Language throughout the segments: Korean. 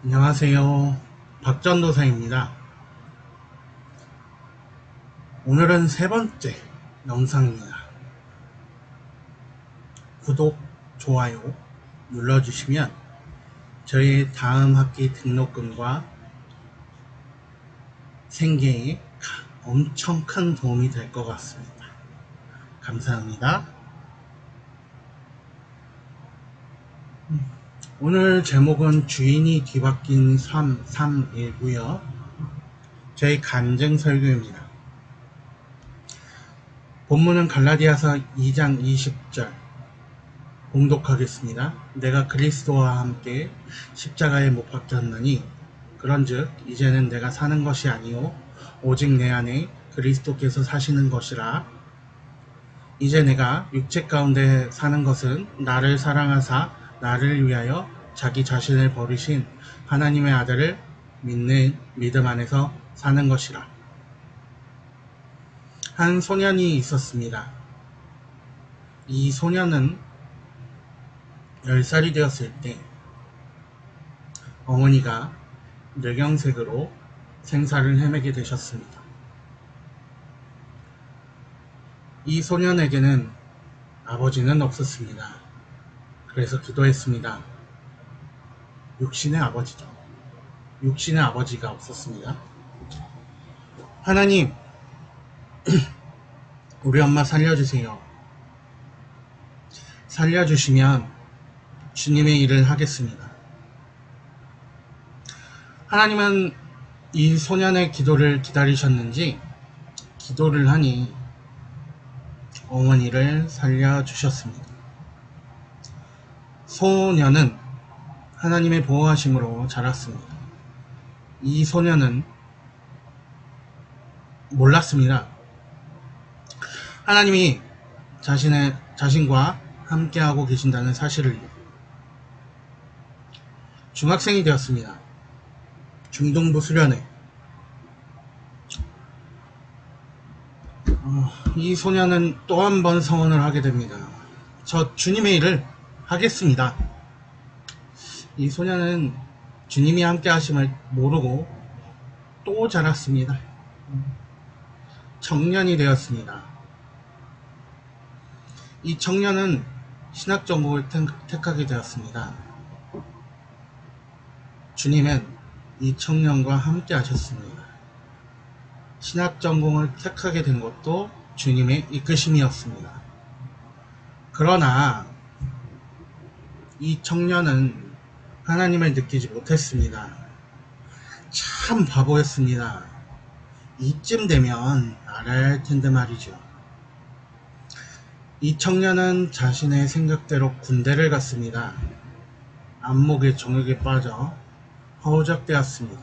안녕하세요. 박전도사입니다. 오늘은 세 번째 영상입니다. 구독, 좋아요 눌러주시면 저희 다음 학기 등록금과 생계에 엄청 큰 도움이 될 것 같습니다. 감사합니다. 오늘 제목은 주인이 뒤바뀐 삶 3이고요. 저희 간증 설교입니다. 본문은 갈라디아서 2장 20절 봉독하겠습니다. 내가 그리스도와 함께 십자가에 못 박혔나니 그런즉 이제는 내가 사는 것이 아니요 오직 내 안에 그리스도께서 사시는 것이라. 이제 내가 육체 가운데 사는 것은 나를 사랑하사 나를 위하여 자기 자신을 버리신 하나님의 아들을 믿는 믿음 안에서 사는 것이라. 한 소년이 있었습니다. 이 소년은 10살이 되었을 때 어머니가 뇌경색으로 생사를 헤매게 되셨습니다. 이 소년에게는 아버지는 없었습니다. 그래서 기도했습니다. 육신의 아버지죠. 육신의 아버지가 없었습니다. 하나님, 우리 엄마 살려주세요. 살려주시면 주님의 일을 하겠습니다. 하나님은 이 소년의 기도를 기다리셨는지 기도를 하니 어머니를 살려주셨습니다. 소년은 하나님의 보호하심으로 자랐습니다. 이 소년은 몰랐습니다. 하나님이 자신과 함께하고 계신다는 사실을. 중학생이 되었습니다. 중등부 수련회. 이 소년은 또 한 번 서원을 하게 됩니다. 저 주님의 일을 하겠습니다. 이 소년은 주님이 함께 하심을 모르고 또 자랐습니다. 청년이 되었습니다. 이 청년은 신학 전공을 택하게 되었습니다. 주님은 이 청년과 함께 하셨습니다. 신학 전공을 택하게 된 것도 주님의 이끄심이었습니다. 그러나 이 청년은 하나님을 느끼지 못했습니다. 참 바보였습니다. 이쯤 되면 알아야 할 텐데 말이죠. 이 청년은 자신의 생각대로 군대를 갔습니다. 안목의 정욕에 빠져 허우적대었습니다.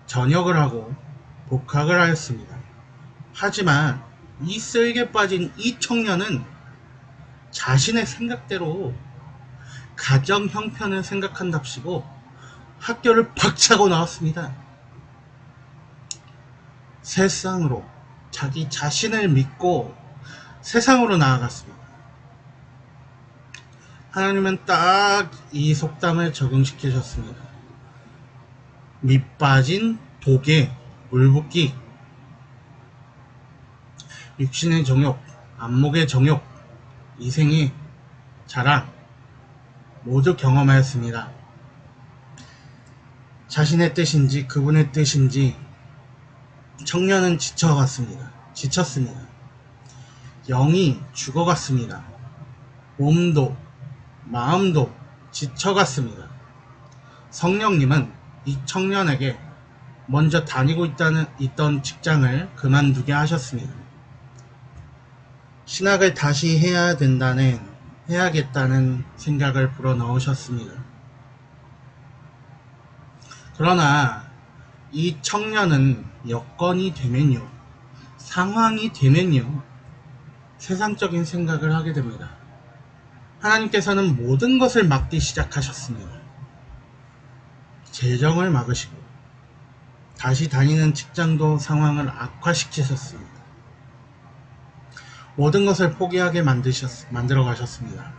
전역을 하고 복학을 하였습니다. 하지만 이 쓸개 빠진 이 청년은 자신의 생각대로 가정 형편을 생각한답시고 학교를 박차고 나왔습니다. 세상으로 자기 자신을 믿고 세상으로 나아갔습니다. 하나님은 딱 이 속담을 적용시키셨습니다. 밑 빠진 독에 물 붓기. 육신의 정욕, 안목의 정욕, 이생의 자랑 모두 경험하였습니다. 자신의 뜻인지 그분의 뜻인지 청년은 지쳤습니다. 영이 죽어갔습니다. 몸도 마음도 지쳐갔습니다. 성령님은 이 청년에게 먼저 다니고 있던 직장을 그만두게 하셨습니다. 신학을 다시 해야겠다는 생각을 불어넣으셨습니다. 그러나 이 청년은 여건이 되면요, 상황이 되면요, 세상적인 생각을 하게 됩니다. 하나님께서는 모든 것을 막기 시작하셨습니다. 재정을 막으시고 다시 다니는 직장도 상황을 악화시키셨습니다. 모든 것을 포기하게 만들어 가셨습니다.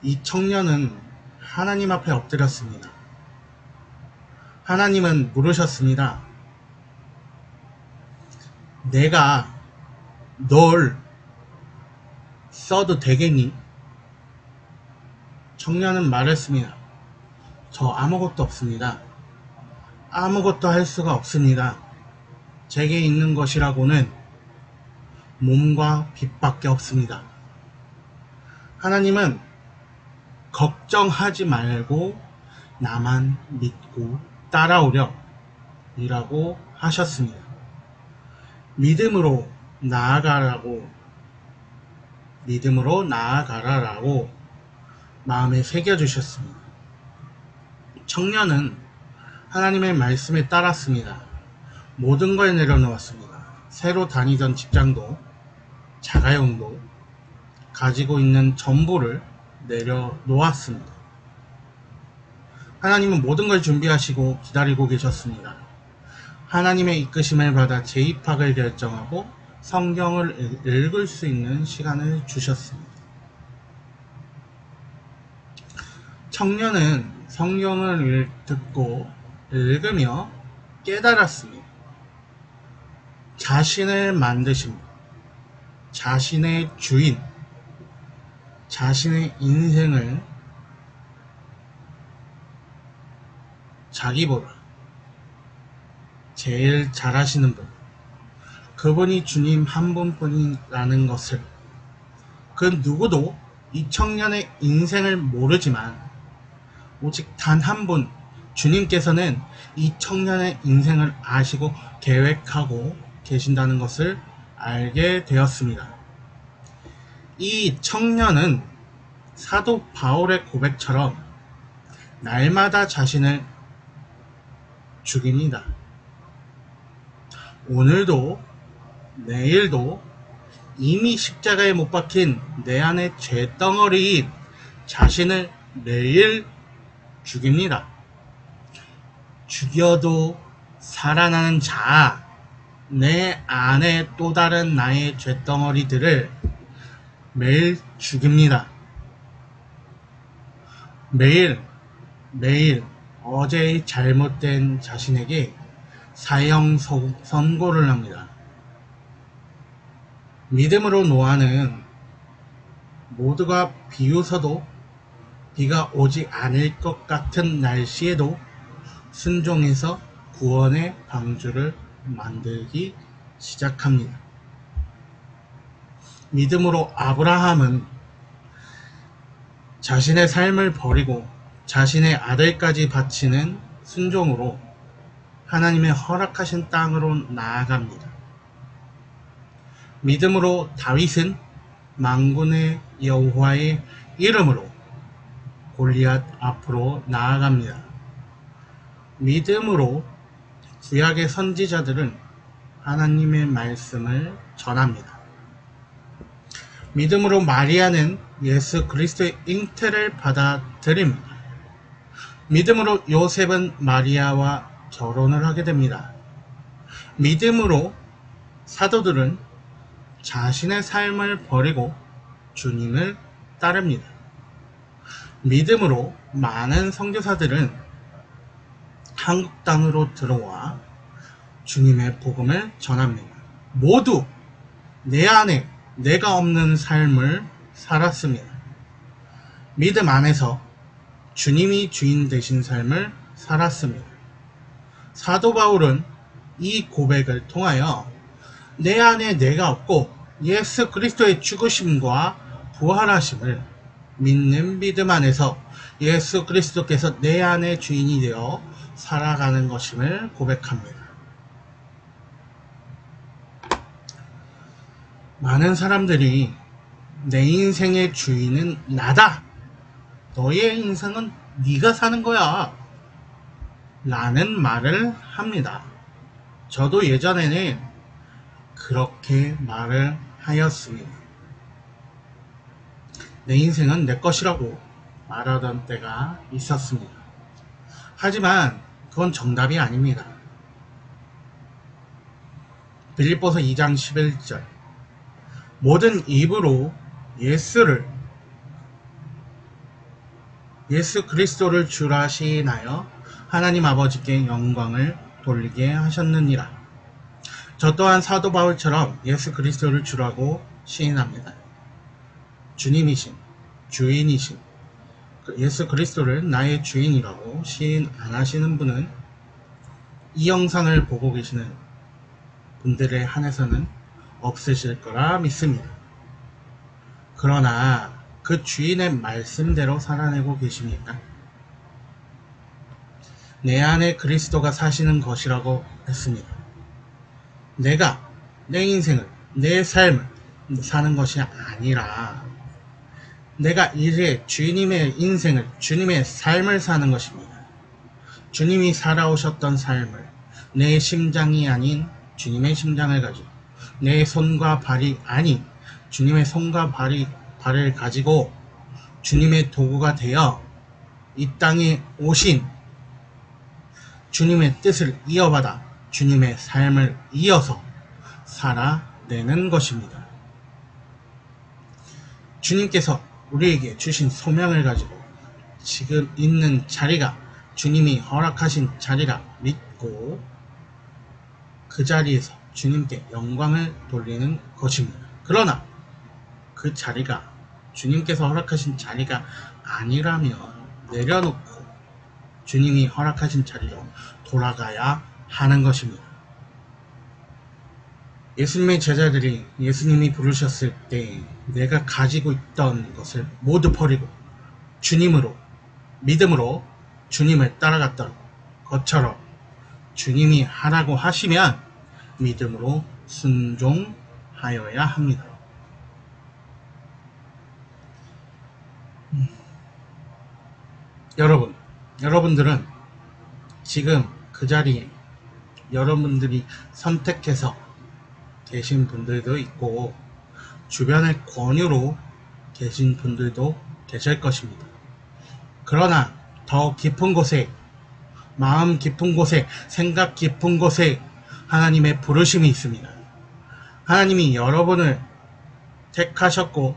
이 청년은 하나님 앞에 엎드렸습니다. 하나님은 물으셨습니다. 내가 널 써도 되겠니? 청년은 말했습니다. 저 아무것도 없습니다. 아무것도 할 수가 없습니다. 제게 있는 것이라고는 몸과 빛밖에 없습니다. 하나님은 걱정하지 말고 나만 믿고 따라오렴 이라고 하셨습니다. 믿음으로 나아가라라고 마음에 새겨주셨습니다. 청년은 하나님의 말씀에 따랐습니다. 모든 걸 내려놓았습니다. 새로 다니던 직장도 자가용도 가지고 있는 전부를 내려놓았습니다. 하나님은 모든 걸 준비하시고 기다리고 계셨습니다. 하나님의 이끄심을 받아 재입학을 결정하고 성경을 읽을 수 있는 시간을 주셨습니다. 청년은 성경을 듣고 읽으며 깨달았습니다. 자신을 만드신 분, 자신의 주인, 자신의 인생을 자기보다 제일 잘하시는 분, 그분이 주님 한 분뿐이라는 것을 그 누구도 이 청년의 인생을 모르지만 오직 단 한 분, 주님께서는 이 청년의 인생을 아시고 계획하고 계신다는 것을 알게 되었습니다. 이 청년은 사도 바울의 고백처럼 날마다 자신을 죽입니다. 오늘도 내일도 이미 십자가에 못 박힌 내 안의 죄덩어리인 자신을 매일 죽입니다. 죽여도 살아나는 자, 내 안에 또 다른 나의 죄덩어리들을 매일 죽입니다. 매일 어제의 잘못된 자신에게 사형 선고를 합니다. 믿음으로 노아는 모두가 비웃어도 비가 오지 않을 것 같은 날씨에도 순종해서 구원의 방주를 만들기 시작합니다. 믿음으로 아브라함은 자신의 삶을 버리고 자신의 아들까지 바치는 순종으로 하나님의 허락하신 땅으로 나아갑니다. 믿음으로 다윗은 만군의 여호와의 이름으로 골리앗 앞으로 나아갑니다. 믿음으로 구약의 선지자들은 하나님의 말씀을 전합니다. 믿음으로 마리아는 예수 그리스도의 잉태를 받아들입니다. 믿음으로 요셉은 마리아와 결혼을 하게 됩니다. 믿음으로 사도들은 자신의 삶을 버리고 주님을 따릅니다. 믿음으로 많은 선교사들은 한국 땅으로 들어와 주님의 복음을 전합니다. 모두 내 안에 내가 없는 삶을 살았습니다. 믿음 안에서 주님이 주인 되신 삶을 살았습니다. 사도 바울은 이 고백을 통하여 내 안에 내가 없고 예수 그리스도의 죽으심과 부활하심을 믿는 믿음 안에서 예수 그리스도께서 내 안의 주인이 되어 살아가는 것임을 고백합니다. 많은 사람들이 내 인생의 주인은 나다. 너의 인생은 네가 사는 거야. 라는 말을 합니다. 저도 예전에는 그렇게 말을 하였습니다. 내 인생은 내 것이라고 말하던 때가 있었습니다. 하지만 그건 정답이 아닙니다. 빌립보서 2장 11절 모든 입으로 예수 그리스도를 주라 시인하여 하나님 아버지께 영광을 돌리게 하셨느니라. 저 또한 사도 바울처럼 예수 그리스도를 주라고 시인합니다. 주님이신, 주인이신 예수 그리스도를 나의 주인이라고 시인 안 하시는 분은 이 영상을 보고 계시는 분들에 한해서는 없으실 거라 믿습니다. 그러나 그 주인의 말씀대로 살아내고 계십니까? 내 안에 그리스도가 사시는 것이라고 했습니다. 내가 내 인생을, 내 삶을 사는 것이 아니라 내가 이제 주님의 인생을, 주님의 삶을 사는 것입니다. 주님이 살아오셨던 삶을 내 심장이 아닌 주님의 심장을 가지고 내 손과 발이 아닌 주님의 손과 발을 가지고 주님의 도구가 되어 이 땅에 오신 주님의 뜻을 이어받아 주님의 삶을 이어서 살아내는 것입니다. 주님께서 우리에게 주신 소명을 가지고 지금 있는 자리가 주님이 허락하신 자리라 믿고 그 자리에서 주님께 영광을 돌리는 것입니다. 그러나 그 자리가 주님께서 허락하신 자리가 아니라면 내려놓고 주님이 허락하신 자리로 돌아가야 하는 것입니다. 예수님의 제자들이 예수님이 부르셨을 때 내가 가지고 있던 것을 모두 버리고 주님으로, 믿음으로 주님을 따라갔던 것처럼 주님이 하라고 하시면 믿음으로 순종하여야 합니다. 여러분들은 지금 그 자리에 여러분들이 선택해서 계신 분들도 있고 주변의 권유로 계신 분들도 계실 것입니다. 그러나 더 깊은 곳에, 마음 깊은 곳에, 생각 깊은 곳에 하나님의 부르심이 있습니다. 하나님이 여러분을 택하셨고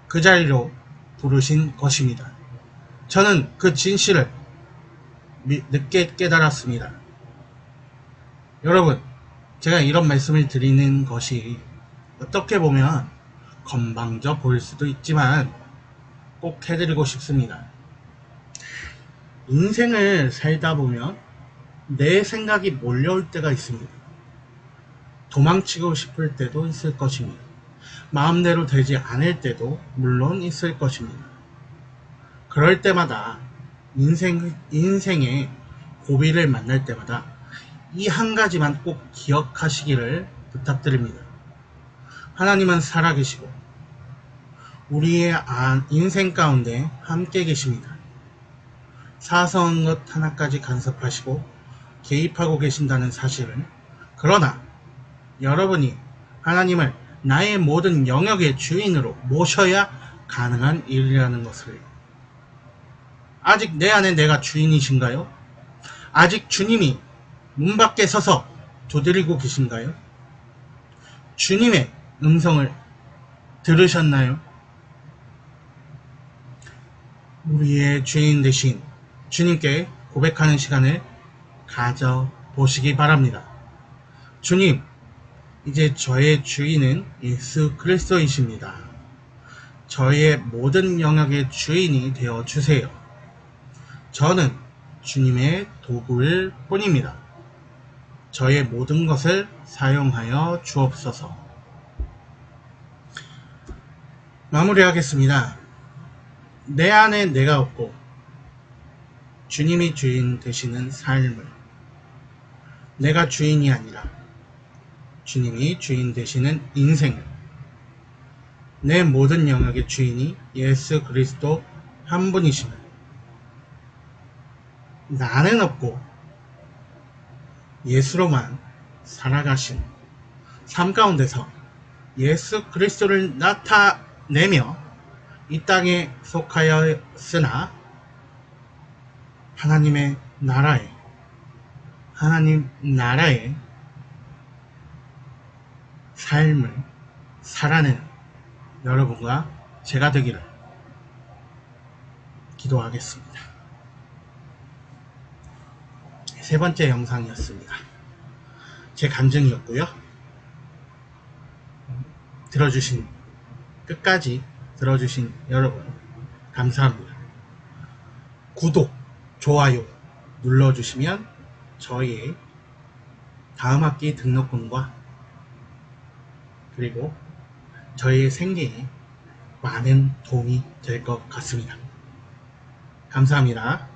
그 자리로 부르신 것입니다. 저는 그 진실을 늦게 깨달았습니다. 여러분, 제가 이런 말씀을 드리는 것이 어떻게 보면 건방져 보일 수도 있지만 꼭 해드리고 싶습니다. 인생을 살다 보면 내 생각이 몰려올 때가 있습니다. 도망치고 싶을 때도 있을 것입니다. 마음대로 되지 않을 때도 물론 있을 것입니다. 그럴 때마다 인생의 고비를 만날 때마다 이 한 가지만 꼭 기억하시기를 부탁드립니다. 하나님은 살아계시고 우리의 인생 가운데 함께 계십니다. 사소한 것 하나까지 간섭하시고 개입하고 계신다는 사실은, 그러나 여러분이 하나님을 나의 모든 영역의 주인으로 모셔야 가능한 일이라는 것을, 아직 내 안에 내가 주인이신가요? 아직 주님이 문 밖에 서서 두드리고 계신가요? 주님의 음성을 들으셨나요? 우리의 주인 되신 주님께 고백하는 시간을 가져보시기 바랍니다. 주님, 이제 저의 주인은 예수 그리스도이십니다. 저의 모든 영역의 주인이 되어주세요. 저는 주님의 도구일 뿐입니다. 저의 모든 것을 사용하여 주옵소서. 마무리하겠습니다. 내 안에 내가 없고 주님이 주인 되시는 삶을, 내가 주인이 아니라 주님이 주인 되시는 인생을, 내 모든 영역의 주인이 예수 그리스도 한 분이시면 나는 없고 예수로만 살아가신 삶 가운데서 예수 그리스도를 나타내며 이 땅에 속하였으나 하나님 나라의 삶을 살아내는 여러분과 제가 되기를 기도하겠습니다. 세 번째 영상이었습니다. 제 간증이었고요. 끝까지 들어주신 여러분 감사합니다. 구독, 좋아요 눌러주시면 저희의 다음 학기 등록금과 그리고 저희의 생계에 많은 도움이 될 것 같습니다. 감사합니다.